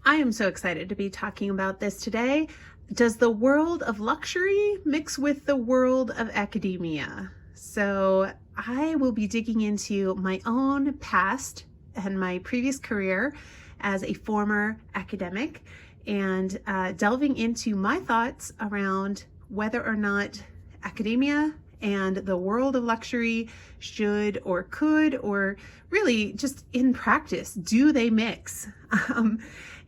I am so excited to be talking about this today. Does the world of luxury mix with the world of academia? So I will be digging into my own past and my previous career as a former academic and delving into my thoughts around whether or not academia and the world of luxury should or could, or really just in practice, do they mix?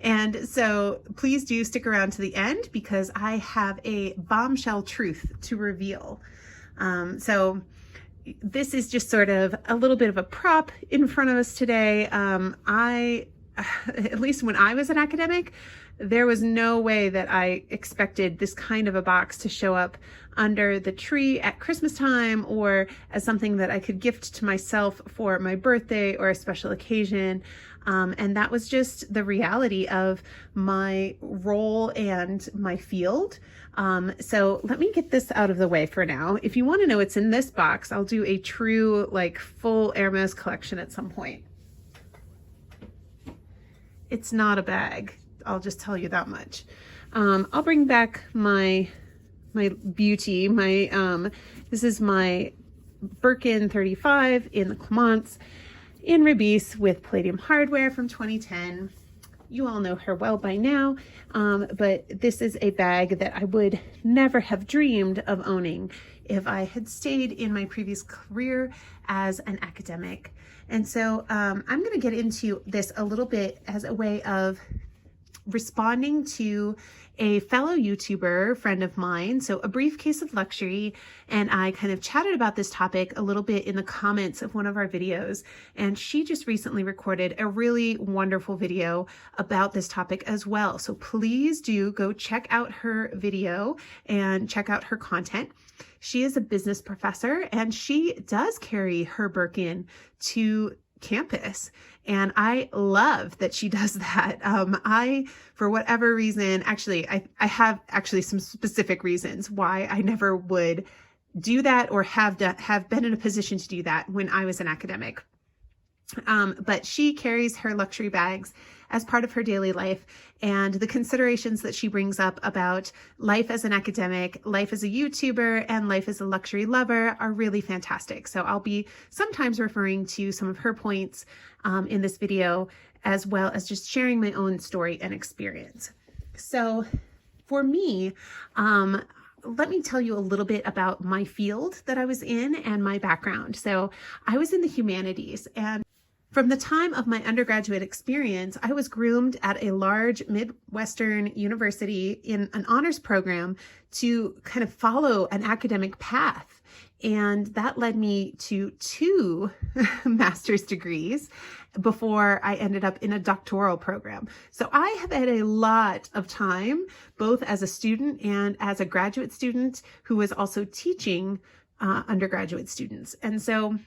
And so please do stick around to the end because I have a bombshell truth to reveal. So this is just sort of a little bit of a prop in front of us today. At least when I was an academic, there was no way that I expected this kind of a box to show up under the tree at Christmas time or as something that I could gift to myself for my birthday or a special occasion. And that was just the reality of my role and my field. So let me get this out of the way for now. If you want to know what's in this box, I'll do a true, full Hermes collection at some point. It's not a bag. I'll just tell you that much. I'll bring back my beauty. This is my Birkin 35 in the Clemence in Rubis with palladium hardware from 2010. You all know her well by now, but this is a bag that I would never have dreamed of owning if I had stayed in my previous career as an academic. And so I'm going to get into this a little bit as a way of responding to a fellow YouTuber friend of mine, so A Briefcase of Luxury, and I kind of chatted about this topic a little bit in the comments of one of our videos, and she just recently recorded a really wonderful video about this topic as well. So please do go check out her video and check out her content. She is a business professor and she does carry her Birkin to campus. And I love that she does that. For whatever reason, I have actually some specific reasons why I never would do that or have been in a position to do that when I was an academic. But she carries her luxury bags as part of her daily life, and the considerations that she brings up about life as an academic, life as a YouTuber, and life as a luxury lover are really fantastic. So I'll be sometimes referring to some of her points in this video, as well as just sharing my own story and experience. So for me, let me tell you a little bit about my field that I was in and my background. So I was in the humanities, and from the time of my undergraduate experience, I was groomed at a large Midwestern university in an honors program to kind of follow an academic path. And that led me to 2 master's degrees before I ended up in a doctoral program. So I have had a lot of time, both as a student and as a graduate student who was also teaching undergraduate students. And so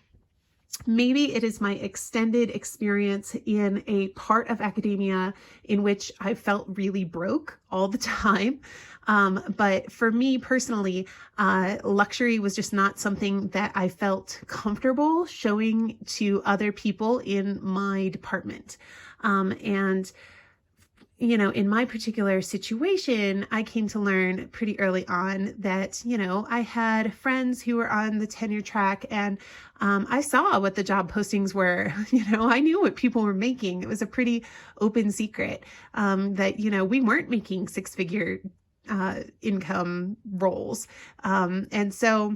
maybe it is my extended experience in a part of academia in which I felt really broke all the time. But for me personally, luxury was just not something that I felt comfortable showing to other people in my department. And in my particular situation, I came to learn pretty early on that, I had friends who were on the tenure track, and I saw what the job postings were. I knew what people were making. It was a pretty open secret that, we weren't making 6-figure income roles. And so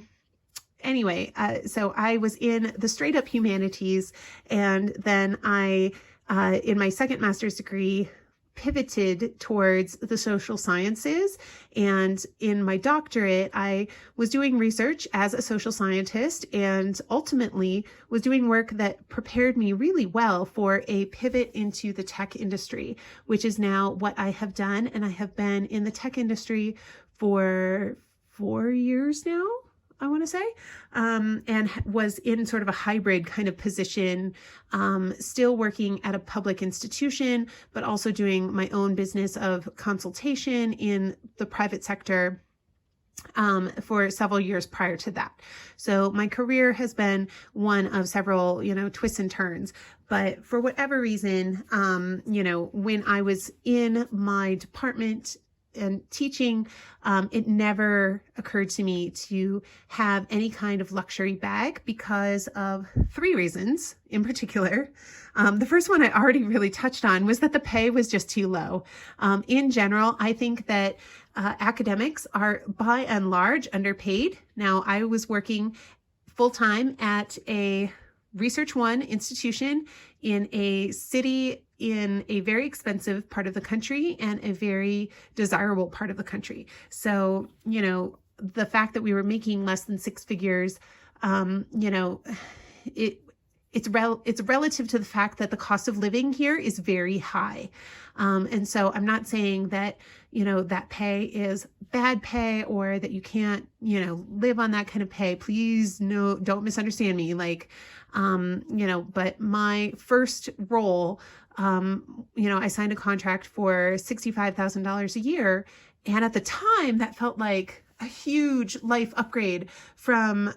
anyway, so I was in the straight up humanities, and then I, in my second master's degree, pivoted towards the social sciences. And in my doctorate, I was doing research as a social scientist and ultimately was doing work that prepared me really well for a pivot into the tech industry, which is now what I have done. And I have been in the tech industry for 4 years now, I want to say, and was in sort of a hybrid kind of position, still working at a public institution, but also doing my own business of consultation in the private sector. for several years prior to that. So my career has been one of several, twists and turns. But for whatever reason, when I was in my department and teaching, it never occurred to me to have any kind of luxury bag because of three reasons in particular. The first one I already really touched on was that the pay was just too low. In general, I think that academics are by and large underpaid. Now, I was working full-time at a Research One institution in a city in a very expensive part of the country and a very desirable part of the country. So, the fact that we were making less than six figures, it's relative to the fact that the cost of living here is very high. And so I'm not saying that, that pay is bad pay or that you can't, live on that kind of pay. Please, no, don't misunderstand me. But my first role, I signed a contract for $65,000 a year. And at the time that felt like a huge life upgrade from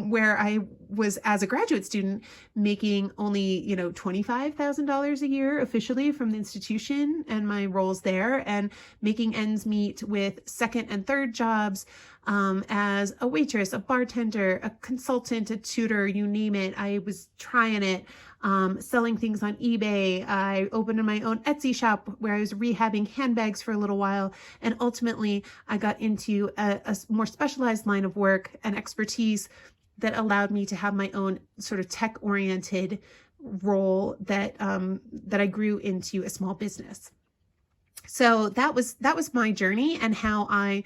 where I was as a graduate student making only, $25,000 a year officially from the institution and my roles there, and making ends meet with second and third jobs as a waitress, a bartender, a consultant, a tutor, you name it. I was trying it. Selling things on eBay. I opened my own Etsy shop where I was rehabbing handbags for a little while. And ultimately I got into a more specialized line of work and expertise that allowed me to have my own sort of tech oriented role that I grew into a small business. So that was my journey and how I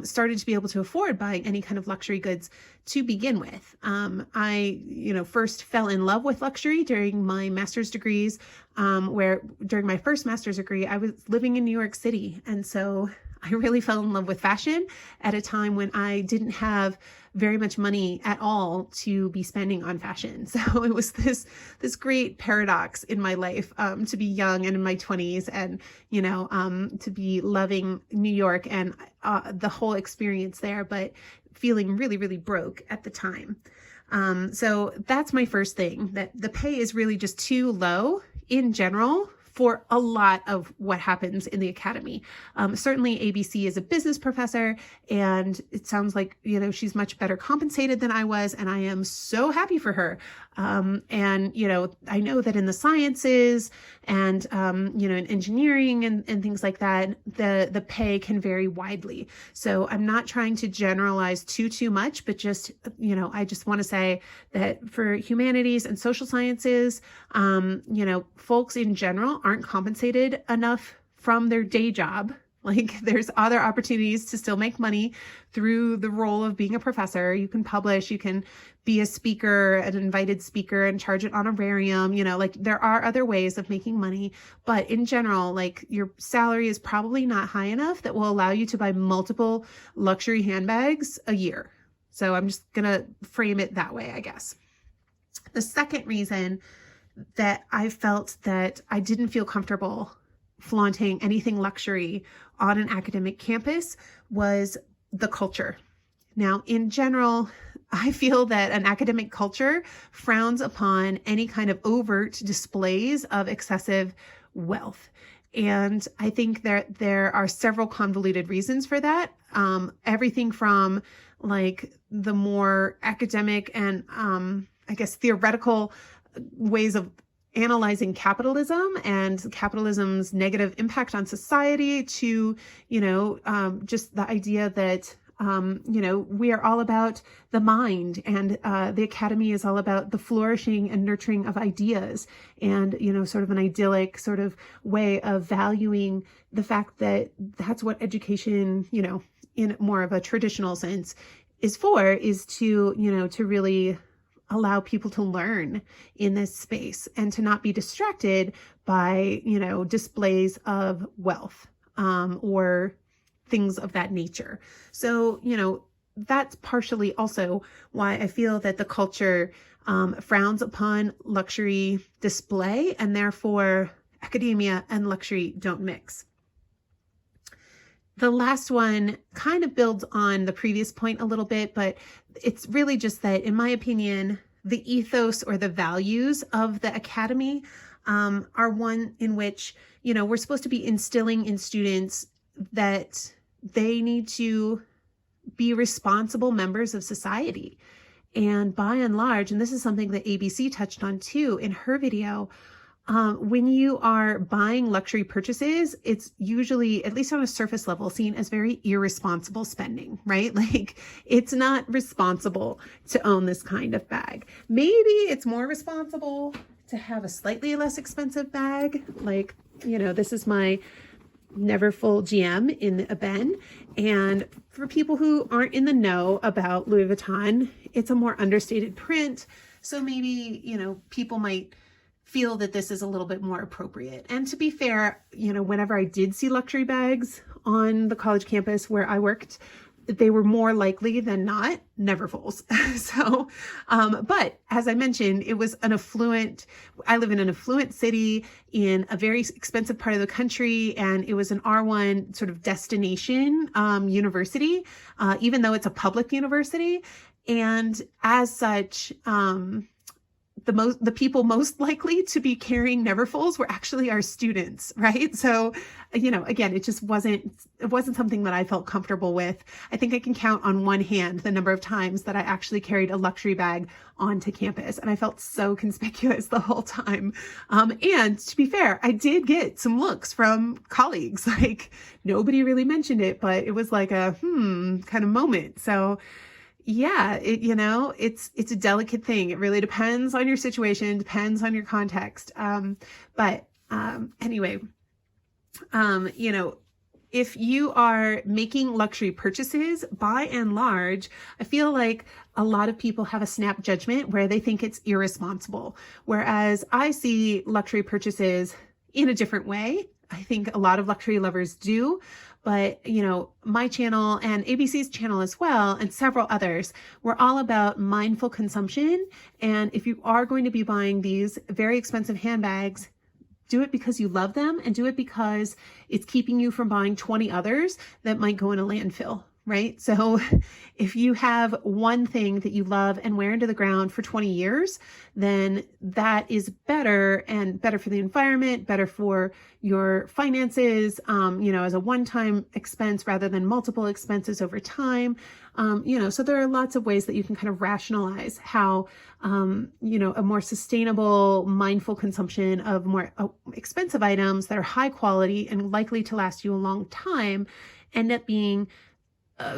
started to be able to afford buying any kind of luxury goods to begin with. I, first fell in love with luxury during my master's degrees, where during my first master's degree, I was living in New York City. And so I really fell in love with fashion at a time when I didn't have very much money at all to be spending on fashion. So it was this great paradox in my life, to be young and in my 20s and, to be loving New York and the whole experience there, but feeling really, really broke at the time. So that's my first thing, that the pay is really just too low in general for a lot of what happens in the academy. Certainly ABC is a business professor, and it sounds like, she's much better compensated than I was, and I am so happy for her. And, I know that in the sciences and, in engineering and things like that, the pay can vary widely. So I'm not trying to generalize too much, but just, I just want to say that for humanities and social sciences, folks in general aren't compensated enough from their day job. Like, there's other opportunities to still make money through the role of being a professor. You can publish, you can be a speaker, an invited speaker, and charge an honorarium. There are other ways of making money, but in general, your salary is probably not high enough that will allow you to buy multiple luxury handbags a year. So I'm just gonna frame it that way, I guess. The second reason that I felt that I didn't feel comfortable flaunting anything luxury on an academic campus was the culture. Now, in general, I feel that an academic culture frowns upon any kind of overt displays of excessive wealth. And I think there are several convoluted reasons for that. Everything from the more academic and I guess theoretical ways of analyzing capitalism and capitalism's negative impact on society to, just the idea that, we are all about the mind, and the academy is all about the flourishing and nurturing of ideas, and, sort of an idyllic sort of way of valuing the fact that that's what education, in more of a traditional sense is to, to really allow people to learn in this space and to not be distracted by, displays of wealth, or things of that nature. So, that's partially also why I feel that the culture frowns upon luxury display, and therefore academia and luxury don't mix. the last one kind of builds on the previous point a little bit, but it's really just that, in my opinion, the ethos or the values of the academy are one in which, you know, we're supposed to be instilling in students that they need to be responsible members of society. And by and large, and this is something that ABC touched on too in her video, when you are buying luxury purchases, it's usually, at least on a surface level, seen as very irresponsible spending, right? Like, it's not responsible to own this kind of bag. Maybe it's more responsible to have a slightly less expensive bag. Like, you know, this is my Neverfull GM in a Ben. And for people who aren't in the know about Louis Vuitton, it's a more understated print. So maybe, you know, people might feel that this is a little bit more appropriate. And to be fair, you know, whenever I did see luxury bags on the college campus where I worked, they were more likely than not Neverfulls. So, but as I mentioned, it was an affluent, I live in an affluent city in a very expensive part of the country, and it was an R1 sort of destination university, even though it's a public university. And as such, the people most likely to be carrying Neverfulls were actually our students, right? So, you know, again, it wasn't something that I felt comfortable with. I think I can count on one hand the number of times that I actually carried a luxury bag onto campus, and I felt so conspicuous the whole time. And to be fair, I did get some looks from colleagues. Like, nobody really mentioned it, but it was like a kind of moment. So yeah, you know, it's a delicate thing. It really depends on your situation, depends on your context. Anyway, you know, if you are making luxury purchases, by and large, I feel like a lot of people have a snap judgment where they think it's irresponsible. Whereas I see luxury purchases in a different way. I think a lot of luxury lovers do. But, you know, my channel and ABC's channel as well, and several others, we're all about mindful consumption. And if you are going to be buying these very expensive handbags, do it because you love them, and do it because it's keeping you from buying 20 others that might go in a landfill, right? So if you have one thing that you love and wear into the ground for 20 years, then that is better, and better for the environment, better for your finances, you know, as a one-time expense rather than multiple expenses over time. You know, so there are lots of ways that you can kind of rationalize how, you know, a more sustainable, mindful consumption of more expensive items that are high quality and likely to last you a long time end up being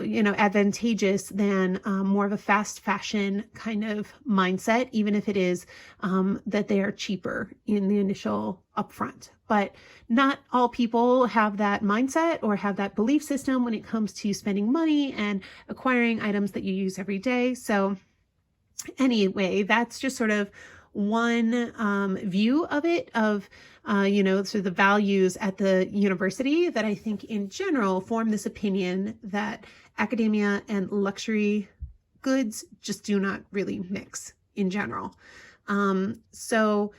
you know, advantageous than more of a fast fashion kind of mindset, even if it is that they are cheaper in the initial upfront. But not all people have that mindset or have that belief system when it comes to spending money and acquiring items that you use every day. So anyway, that's just sort of one view of it, of you know, sort of the values at the university that I think in general form this opinion that academia and luxury goods just do not really mix in general. So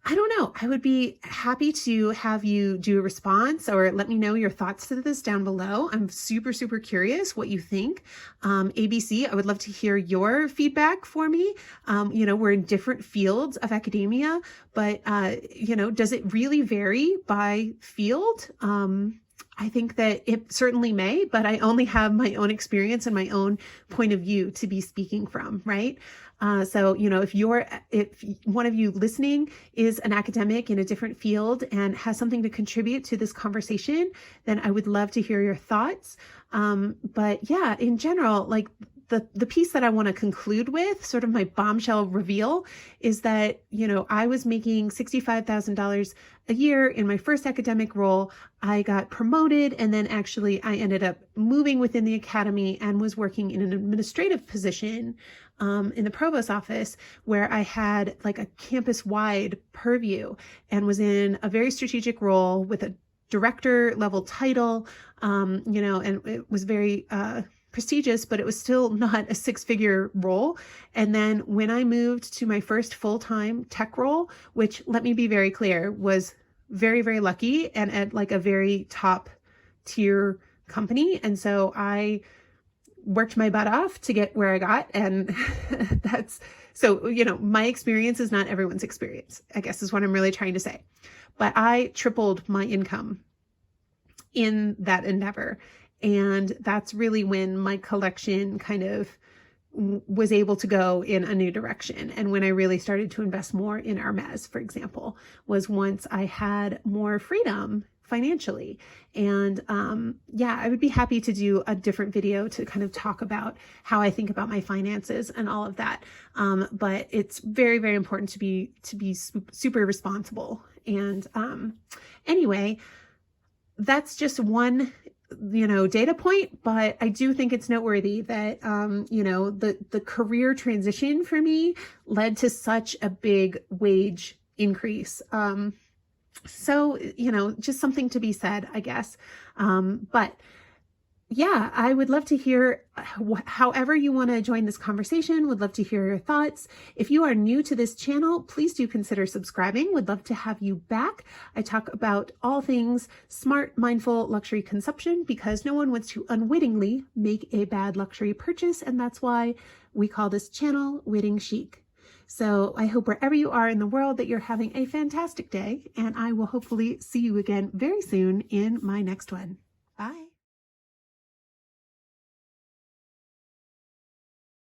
I don't know. I would be happy to have you do a response or let me know your thoughts to this down below. I'm super, super curious what you think. ABC, I would love to hear your feedback for me. You know, we're in different fields of academia, but, you know, does it really vary by field? I think that it certainly may, but I only have my own experience and my own point of view to be speaking from, right? So, you know, if one of you listening is an academic in a different field and has something to contribute to this conversation, then I would love to hear your thoughts. But yeah, in general, like the piece that I want to conclude with, sort of my bombshell reveal, is that, you know, I was making $65,000 a year in my first academic role. I got promoted, and then actually I ended up moving within the academy and was working in an administrative position in the provost office, where I had like a campus-wide purview and was in a very strategic role with a director level title, you know, and it was very prestigious, but it was still not a six-figure role. And then when I moved to my first full-time tech role, which, let me be very clear, was very, very lucky and at like a very top tier company. And so I worked my butt off to get where I got. And so, my experience is not everyone's experience, I guess is what I'm really trying to say. But I tripled my income in that endeavor. And that's really when my collection kind of was able to go in a new direction. And when I really started to invest more in Hermes, for example, was once I had more freedom financially. And I would be happy to do a different video to kind of talk about how I think about my finances and all of that. But it's very, very important to be super responsible. And anyway, that's just one data point, but I do think it's noteworthy that, the career transition for me led to such a big wage increase. So, just something to be said, I guess. But yeah, I would love to hear however you want to join this conversation. Would love to hear your thoughts. If you are new to this channel, please do consider subscribing. Would love to have you back. I talk about all things smart, mindful luxury consumption because no one wants to unwittingly make a bad luxury purchase. And that's why we call this channel Witting Chic. So I hope wherever you are in the world that you're having a fantastic day, and I will hopefully see you again very soon in my next one.